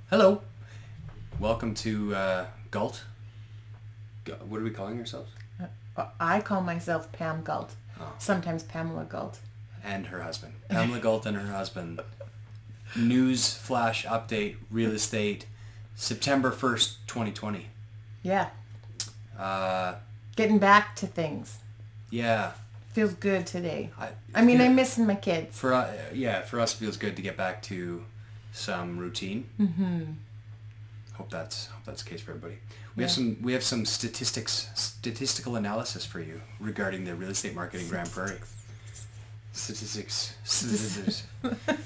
Hello. Welcome to Galt. What are we calling ourselves? I call myself Pam Galt. Oh. Sometimes Pamela Galt. And her husband. Pamela Galt and her husband. News flash update, real estate, September 1st, 2020. Yeah. Uh, Getting back to things. yeah. Feels good today. I'm missing my kids. For us, it feels good to get back to some routine. Mm-hmm. Hope that's the case for everybody. We have some statistical analysis for you regarding the real estate market in Grand Prairie. Statistics.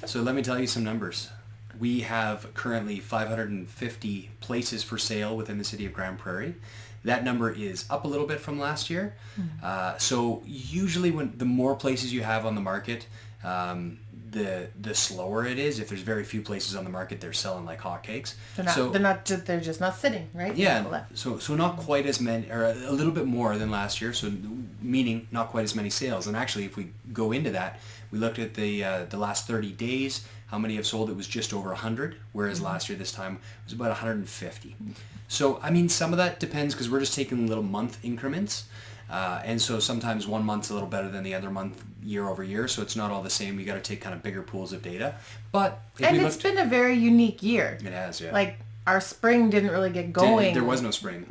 So let me tell you some numbers. We have currently 550 places for sale within the city of Grand Prairie. That number is up a little bit from last year. So usually when the more places you have on the market, the slower it is. If there's very few places on the market, they're selling like hotcakes. They're just not sitting, right? Yeah. So not quite as many, or a little bit more than last year. So meaning not quite as many sales. And actually, if we go into that, we looked at the last 30 days. How many have sold? It was just over 100, whereas last year this time it was about 150. So I mean, some of that depends because we're just taking little month increments. And so sometimes one month's a little better than the other month year over year, so it's not all the same. We got to take kind of bigger pools of data. But it's been a very unique year. It has, yeah. Like our spring didn't really get going. There was no spring.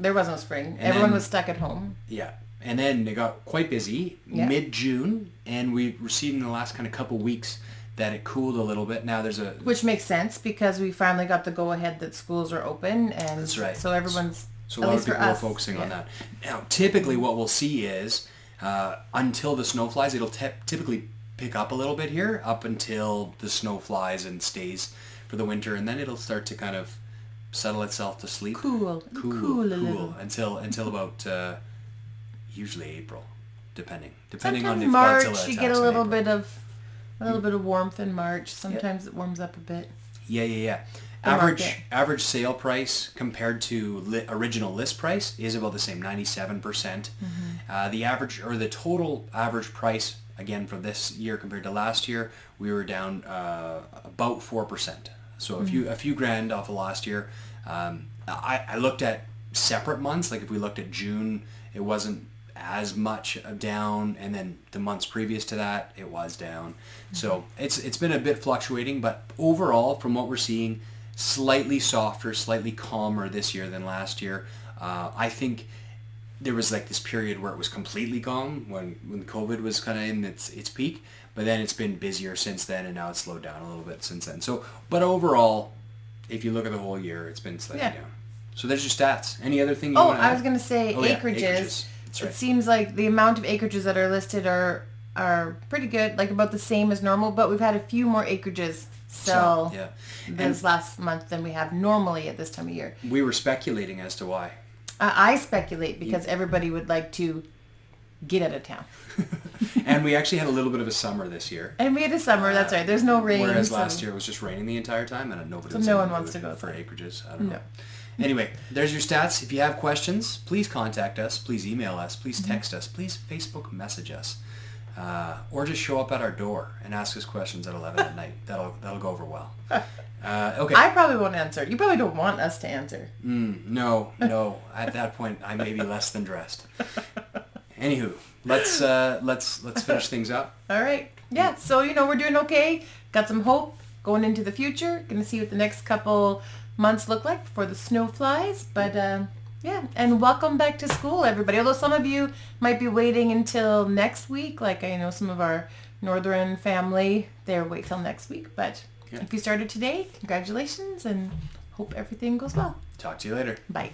Everyone was stuck at home. Yeah. And then it got quite busy mid-June, and we received in the last kind of couple weeks that it cooled a little bit. Now which makes sense because we finally got the go-ahead that schools are open, and that's right. So everyone's... So a lot of people are focusing on that. Now, typically what we'll see is until the snow flies, it'll typically pick up a little bit here up until the snow flies and stays for the winter, and then it'll start to kind of settle itself to sleep. Cool until about usually April, depending Sometimes on if March, Godzilla you get a attacks little in bit of warmth in March. Sometimes it warms up a bit. Yeah. Average sale price compared to original list price is about the same, 97%. The average or the total average price again for this year compared to last year, we were down about 4%. So a few grand off of last year. I looked at separate months. Like if we looked at June, it wasn't as much down, and then the months previous to that, it was down. So it's been a bit fluctuating, but overall, from what we're seeing, slightly softer, slightly calmer this year than last year. I think there was like this period where it was completely calm when COVID was kind of in its peak, but then it's been busier since then, and now it's slowed down a little bit since then. So, but overall, if you look at the whole year, it's been slightly down. So there's your stats. Any other thing you want to add? I was going to say acreages. That's right. It seems like the amount of acreages that are listed are pretty good, like about the same as normal, but we've had a few more acreages sell this last month than we have normally at this time of year. We were speculating as to why. I speculate because everybody would like to get out of town. And we actually had a little bit of a summer this year. And we had a summer, that's right. There's no rain. Whereas last year it was just raining the entire time, and nobody was no one wants to go for acreages. I don't know. Anyway, there's your stats. If you have questions, please contact us. Please email us. Please text us. Please Facebook message us. Or just show up at our door and ask us questions at 11 at night. That'll go over well. Okay. I probably won't answer. You probably don't want us to answer. No. At that point, I may be less than dressed. Anywho, let's finish things up. All right. Yeah. So we're doing okay. Got some hope going into the future. Going to see what the next couple months look like before the snow flies. But and welcome back to school, everybody. Although some of you might be waiting until next week, like I know some of our northern family, they'll wait till next week. But if you started today, congratulations, and hope everything goes well. Talk to you later. Bye.